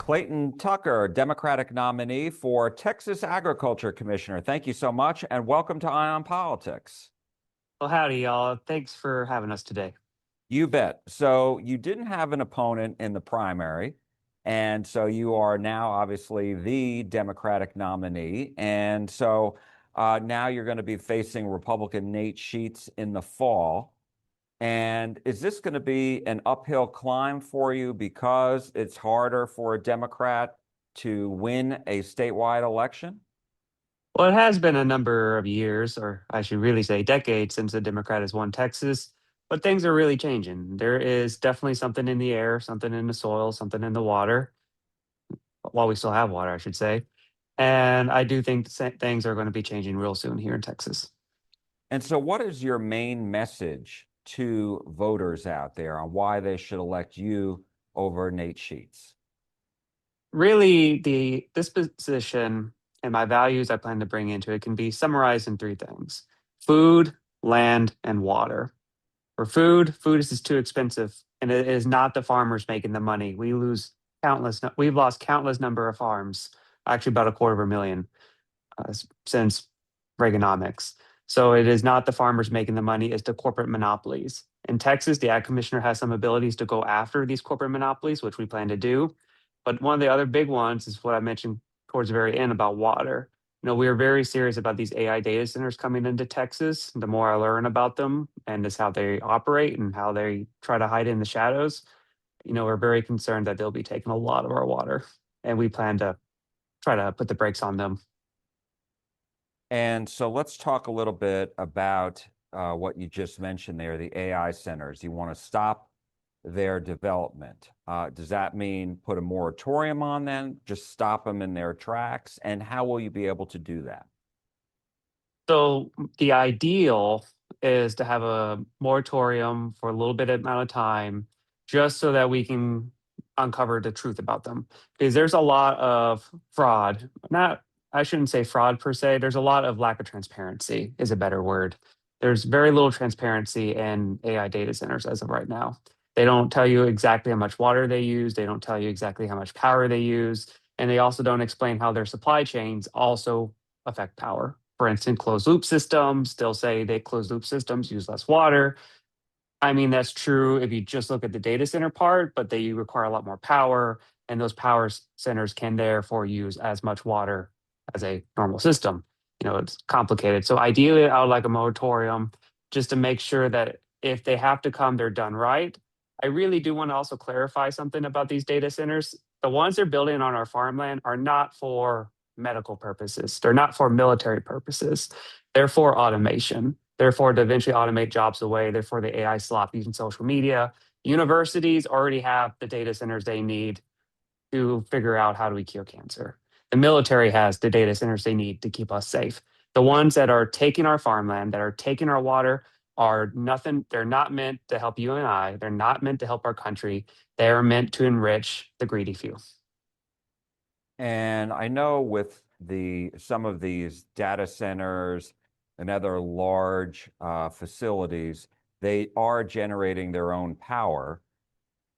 Clayton Tucker, Democratic nominee for Texas Agriculture Commissioner. Thank you so much, and welcome to Ion Politics. Well, howdy, y'all. Thanks for having us today. You bet. So you didn't have an opponent in the primary, and so you are now obviously the Democratic nominee. And so now you're going to be facing Republican Nate Sheets in the fall. And is this going to be an uphill climb for you because it's harder for a Democrat to win a statewide election? Well, it has been a number of years, or I should really say decades, since the Democrat has won Texas, but things are really changing. There is definitely something in the air, something in the soil, something in the water, while we still have water, I should say. And I do think things are going to be changing real soon here in Texas. And so, what is your main message to voters out there on why they should elect you over Nate Sheets? Really, this position and my values I plan to bring into it can be summarized in three things: food, land, and water. For food is just too expensive, and it is not the farmers making the money. We've lost countless number of farms, actually about a quarter of a million since Reaganomics. So it is not the farmers making the money; it's the corporate monopolies. In Texas, the Ag Commissioner has some abilities to go after these corporate monopolies, which we plan to do. But one of the other big ones is what I mentioned towards the very end about water. We are very serious about these AI data centers coming into Texas. The more I learn about them and just how they operate and how they try to hide in the shadows, we're very concerned that they'll be taking a lot of our water. And we plan to try to put the brakes on them. And so, let's talk a little bit about what you just mentioned there, the AI centers. You want to stop their development. Does that mean put a moratorium on them, just stop them in their tracks? And how will you be able to do that? So the ideal is to have a moratorium for a little bit amount of time, just so that we can uncover the truth about them. Because there's a lot of fraud. Not, I shouldn't say fraud per se. There's a lot of lack of transparency is a better word. There's very little transparency in AI data centers as of right now. They don't tell you exactly how much water they use. They don't tell you exactly how much power they use. And they also don't explain how their supply chains also affect power. For instance, closed loop systems still say they closed loop systems use less water. I mean, that's true if you just look at the data center part, but they require a lot more power, and those centers can therefore use as much water as a normal system. It's complicated. So ideally, I would like a moratorium just to make sure that if they have to come, they're done right. I really do want to also clarify something about these data centers. The ones they're building on our farmland are not for medical purposes. They're not for military purposes. They're for automation. Therefore, to eventually automate jobs away. Therefore, the AI slop using social media. Universities already have the data centers they need to figure out how do we cure cancer. The military has the data centers they need to keep us safe. The ones that are taking our farmland, that are taking our water, are nothing. They're not meant to help you and I. They're not meant to help our country. They are meant to enrich the greedy few. And I know with some of these data centers and other large facilities, they are generating their own power.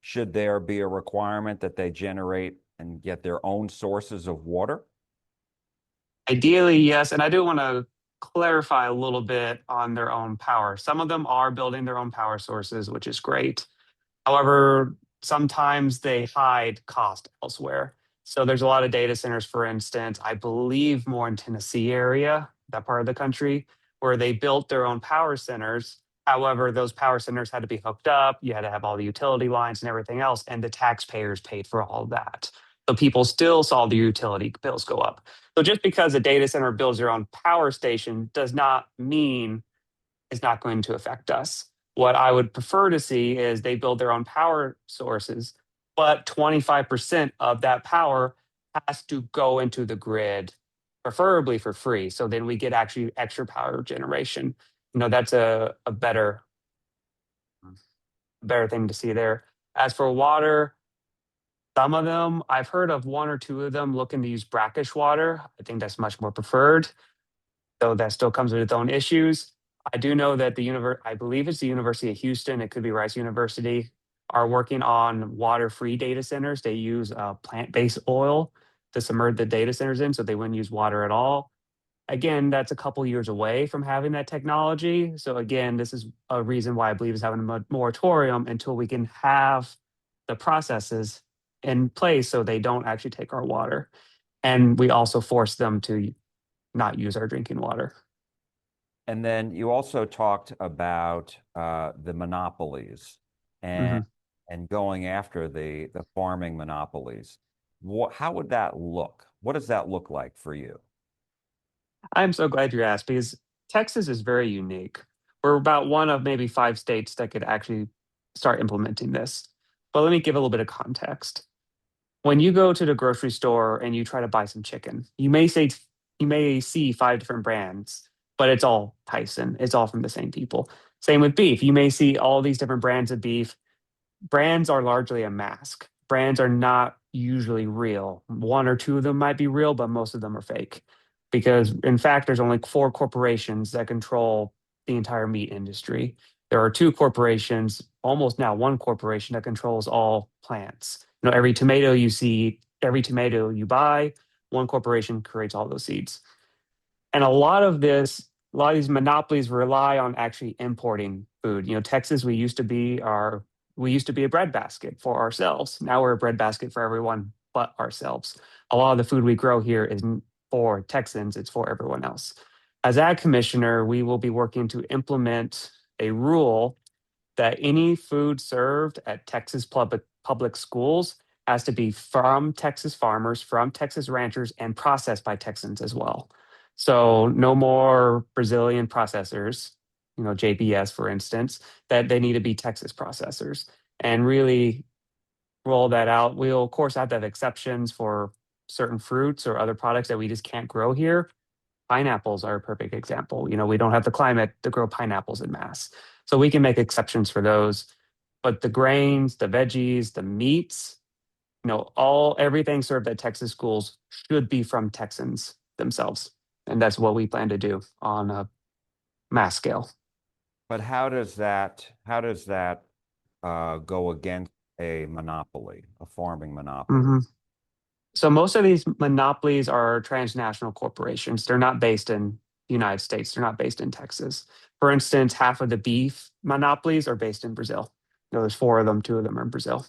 Should there be a requirement that they generate and get their own sources of water? Ideally, yes. And I do want to clarify a little bit on their own power. Some of them are building their own power sources, which is great. However, sometimes they hide cost elsewhere. So there's a lot of data centers, for instance, I believe more in Tennessee area, that part of the country, where they built their own power centers. However, those power centers had to be hooked up. You had to have all the utility lines and everything else, and the taxpayers paid for all of that. So people still saw the utility bills go up. So just because a data center builds their own power station does not mean it's not going to affect us. What I would prefer to see is they build their own power sources, but 25% of that power has to go into the grid, preferably for free. So then we get actually extra power generation. That's a better thing to see there. As for water, some of them, I've heard of one or two of them looking to use brackish water. I think that's much more preferred, though that still comes with its own issues. I do know that I believe it's the University of Houston, it could be Rice University, are working on water-free data centers. They use plant-based oil to submerge the data centers in, so they wouldn't use water at all. Again, that's a couple years away from having that technology. So again, this is a reason why I believe is having a moratorium until we can have the processes in place so they don't actually take our water. And we also force them to not use our drinking water. And then you also talked about the monopolies and Mhm. going after the farming monopolies. How would that look? What does that look like for you? I'm so glad you asked because Texas is very unique. We're about one of maybe five states that could actually start implementing this. But let me give a little bit of context. When you go to the grocery store and you try to buy some chicken, you may see five different brands, but it's all Tyson. It's all from the same people. Same with beef. You may see all these different brands of beef. Brands are largely a mask. Brands are not usually real. One or two of them might be real, but most of them are fake. Because in fact, there's only four corporations that control the entire meat industry. There are two corporations, almost now one corporation that controls all plants. Every tomato you see, every tomato you buy, one corporation creates all those seeds. And a lot of these monopolies rely on actually importing food. Texas, we used to be a breadbasket for ourselves. Now we're a breadbasket for everyone but ourselves. A lot of the food we grow here isn't for Texans, it's for everyone else. As ag commissioner, we will be working to implement a rule that any food served at Texas public schools has to be from Texas farmers, from Texas ranchers, and processed by Texans as well. So no more Brazilian processors, JBS, for instance, that they need to be Texas processors and really roll that out. We'll, of course, have to have exceptions for certain fruits or other products that we just can't grow here. Pineapples are a perfect example. We don't have the climate to grow pineapples in mass. So we can make exceptions for those. But the grains, the veggies, the meats, everything served at Texas schools should be from Texans themselves. And that's what we plan to do on a mass scale. But how does that go against a monopoly, a farming monopoly? Mhm. So most of these monopolies are transnational corporations. They're not based in the United States. They're not based in Texas. For instance, half of the beef monopolies are based in Brazil. There's four of them, two of them are in Brazil.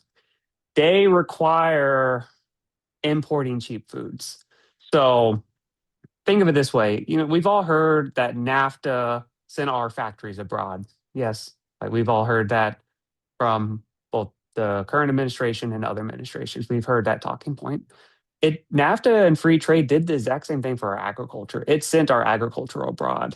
They require importing cheap foods. So think of it this way. We've all heard that NAFTA sent our factories abroad. Yes, like we've all heard that from both the current administration and other administrations. We've heard that talking point. NAFTA and free trade did the exact same thing for our agriculture. It sent our agriculture abroad.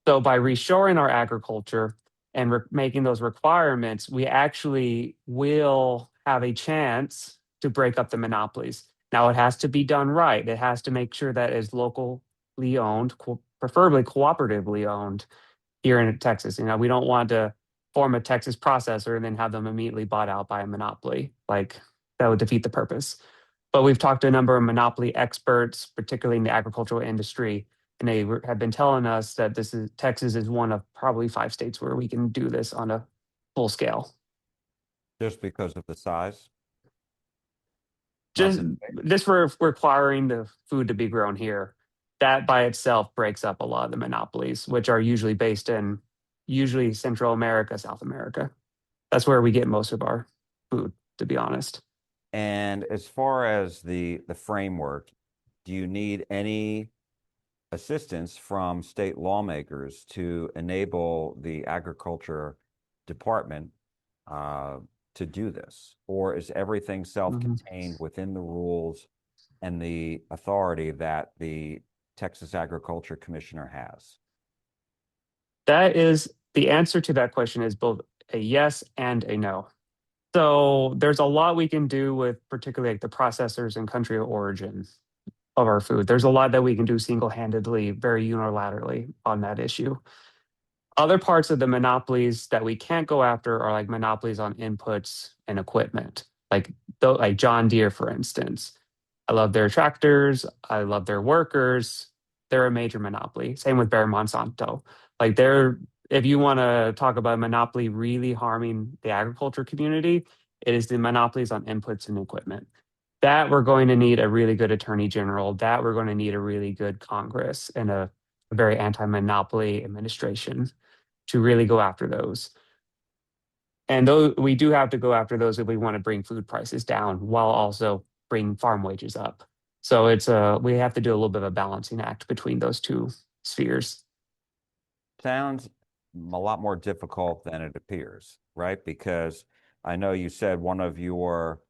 So by reshoring our agriculture and making those requirements, we actually will have a chance to break up the monopolies. Now it has to be done right. It has to make sure that it's locally owned, preferably cooperatively owned here in Texas. We don't want to form a Texas processor and then have them immediately bought out by a monopoly. Like that would defeat the purpose. But we've talked to a number of monopoly experts, particularly in the agricultural industry, and they have been telling us that Texas is one of probably five states where we can do this on a full scale. Just because of the size, not Just the this for requiring the food to be grown here, that by itself breaks up a lot of the monopolies, which are usually based in usually Central America, South America. That's where we get most of our food, to be honest. And as far as the framework, do you need any assistance from state lawmakers to enable the agriculture department uh, to do this? Or is everything Mhm. self-contained within the rules and the authority that the Texas Agriculture Commissioner has? That is the answer to that question is both a yes and a no. So there's a lot we can do with particularly like the processors and country of origin of our food. There's a lot that we can do single-handedly, very unilaterally on that issue. Other parts of the monopolies that we can't go after are like monopolies on inputs and equipment, like John Deere, for instance. I love their tractors. I love their workers. They're a major monopoly. Same with Bayer Monsanto. Like if you want to talk about monopoly really harming the agriculture community, it is the monopolies on inputs and equipment. That we're going to need a really good attorney general, that we're going to need a really good Congress and a very anti-monopoly administration to really go after those. And though we do have to go after those if we want to bring food prices down while also bring farm wages up. So we have to do a little bit of a balancing act between those two spheres. Sounds a lot more difficult than it appears, right? Because I know you said one of your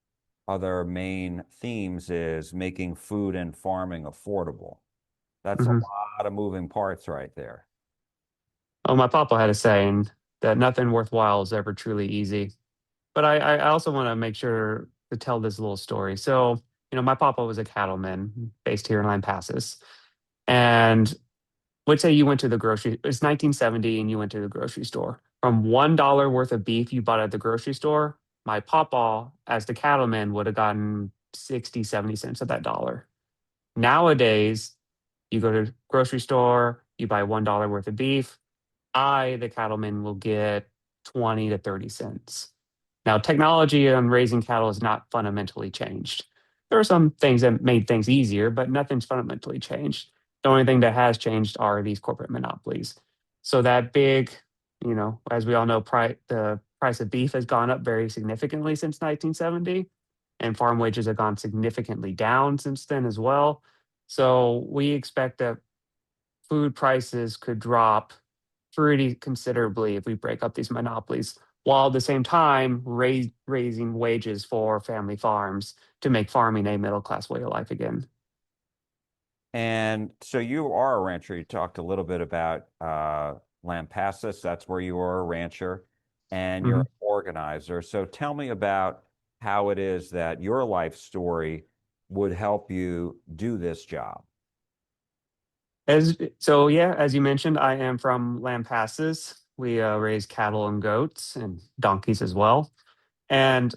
other main themes is making food and farming affordable. That's a Mhm. lot of moving parts right there. Oh, my papa had a saying that nothing worthwhile is ever truly easy. But I also want to make sure to tell this little story. So, my papa was a cattleman based here in Lampasas. And let's say you went to the grocery, it's 1970 and you went to the grocery store. From $1 worth of beef you bought at the grocery store, my papa, as the cattleman, would have gotten 60, 70 cents of that dollar. Nowadays, you go to the grocery store, you buy $1 worth of beef, the cattleman, will get 20 to 30 cents. Now, technology on raising cattle has not fundamentally changed. There are some things that made things easier, but nothing's fundamentally changed. The only thing that has changed are these corporate monopolies. So that big, as we all know, the price of beef has gone up very significantly since 1970, and farm wages have gone significantly down since then as well. So we expect that food prices could drop pretty considerably if we break up these monopolies, while at the same time raising wages for family farms to make farming a middle class way of life again. And so you are a rancher. You talked a little bit about Lampasas. That's where you are a rancher, and you're Mhm. an organizer. So tell me about how it is that your life story would help you do this job. As you mentioned, I am from Lampasas. We raise cattle and goats and donkeys as well. And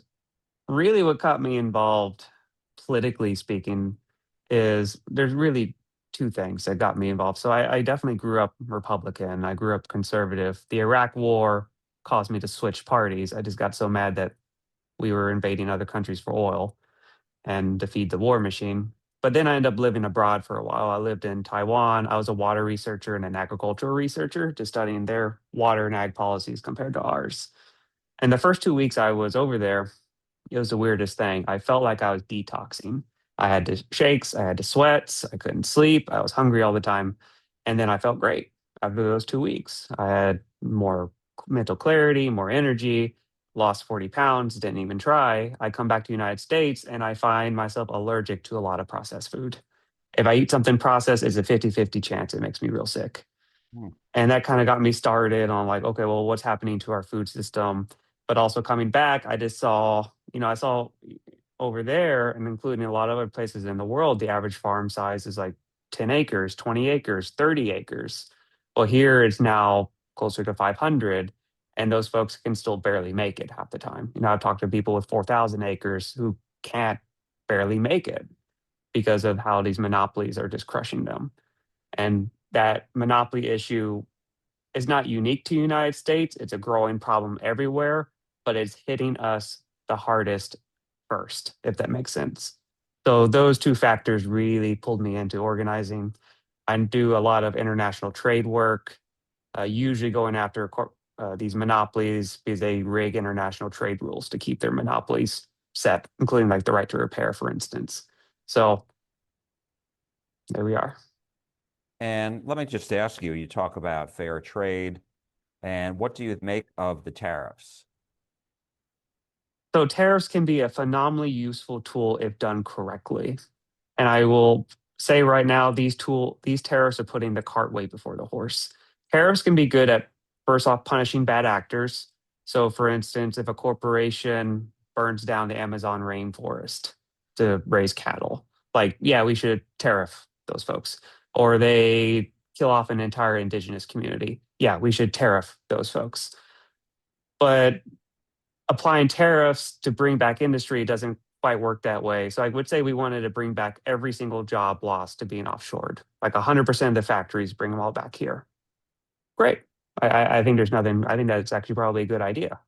really, what got me involved, politically speaking, is there's really two things that got me involved. So I definitely grew up Republican. I grew up conservative. The Iraq War caused me to switch parties. I just got so mad that we were invading other countries for oil and to feed the war machine. But then I ended up living abroad for a while. I lived in Taiwan. I was a water researcher and an agricultural researcher, just studying their water and ag policies compared to ours. And the first 2 weeks I was over there, it was the weirdest thing. I felt like I was detoxing. I had to shakes, I had to sweats, I couldn't sleep, I was hungry all the time. And then I felt great after those 2 weeks. I had more mental clarity, more energy, lost 40 pounds, didn't even try. I come back to the United States and I find myself allergic to a lot of processed food. If I eat something processed, it's a 50-50 chance it makes me real sick. Hmm. And that kind of got me started on like, okay, well, what's happening to our food system? But also coming back, I saw over there and including a lot of other places in the world, the average farm size is like 10 acres, 20 acres, 30 acres. Well, here it's now closer to 500. And those folks can still barely make it half the time. I've talked to people with 4,000 acres who can't barely make it because of how these monopolies are just crushing them. And that monopoly issue is not unique to the United States. It's a growing problem everywhere, but it's hitting us the hardest first, if that makes sense. So those two factors really pulled me into organizing. I do a lot of international trade work, usually going after these monopolies because they rig international trade rules to keep their monopolies set, including like the right to repair, for instance. So there we are. And let me just ask you, you talk about fair trade, and what do you make of the tariffs? So tariffs can be a phenomenally useful tool if done correctly. And I will say right now, these tariffs are putting the cart way before the horse. Tariffs can be good at first off punishing bad actors. So for instance, if a corporation burns down the Amazon rainforest to raise cattle, like, yeah, we should tariff those folks. Or they kill off an entire indigenous community. Yeah, we should tariff those folks. But applying tariffs to bring back industry doesn't quite work that way. So I would say we wanted to bring back every single job lost to being offshored, like 100% of the factories, bring them all back here. Great. I think there's nothing. I think that's actually probably a good idea.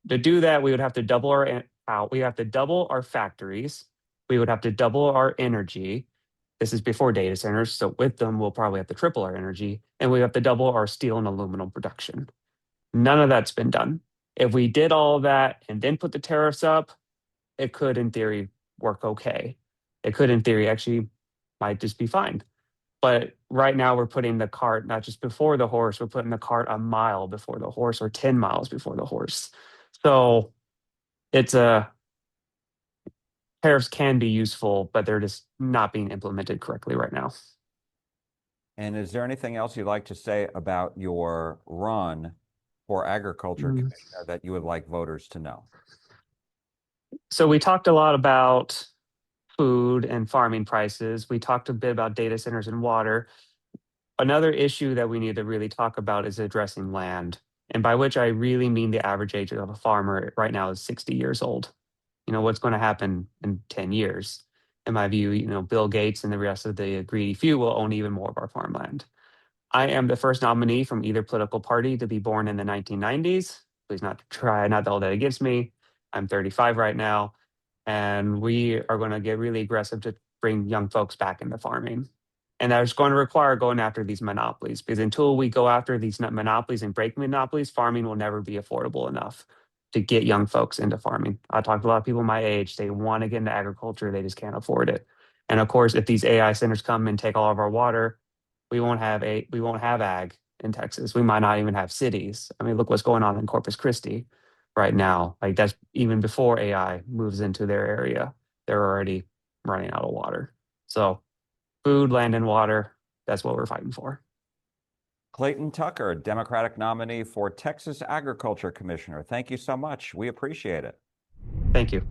To do that, we would have to double our out. We have to double our factories. We would have to double our energy. This is before data centers, so with them, we'll probably have to triple our energy, and we have to double our steel and aluminum production. None of that's been done. If we did all of that and then put the tariffs up, it could, in theory, work okay. It could, in theory, actually might just be fine. But right now, we're putting the cart not just before the horse, we're putting the cart a mile before the horse or 10 miles before the horse. So it's a tariffs can be useful, but they're just not being implemented correctly right now. And is there anything else you'd like to say about your run for agriculture Mm. commissioner that you would like voters to know? So we talked a lot about food and farming prices. We talked a bit about data centers and water. Another issue that we need to really talk about is addressing land. And by which I really mean the average age of a farmer right now is 60 years old. What's going to happen in 10 years? In my view, Bill Gates and the rest of the greedy few will own even more of our farmland. I am the first nominee from either political party to be born in the 1990s. Please not try not to hold that against me. I'm 35 right now, and we are going to get really aggressive to bring young folks back into farming. And that's going to require going after these monopolies because until we go after these monopolies and break monopolies, farming will never be affordable enough to get young folks into farming. I talked to a lot of people my age. They want to get into agriculture, they just can't afford it. And of course, if these AI centers come and take all of our water, we won't have ag in Texas. We might not even have cities. I mean, look what's going on in Corpus Christi right now. Like that's even before AI moves into their area. They're already running out of water. So food, land, and water, that's what we're fighting for. Clayton Tucker, Democratic nominee for Texas Agriculture Commissioner. Thank you so much. We appreciate it. Thank you.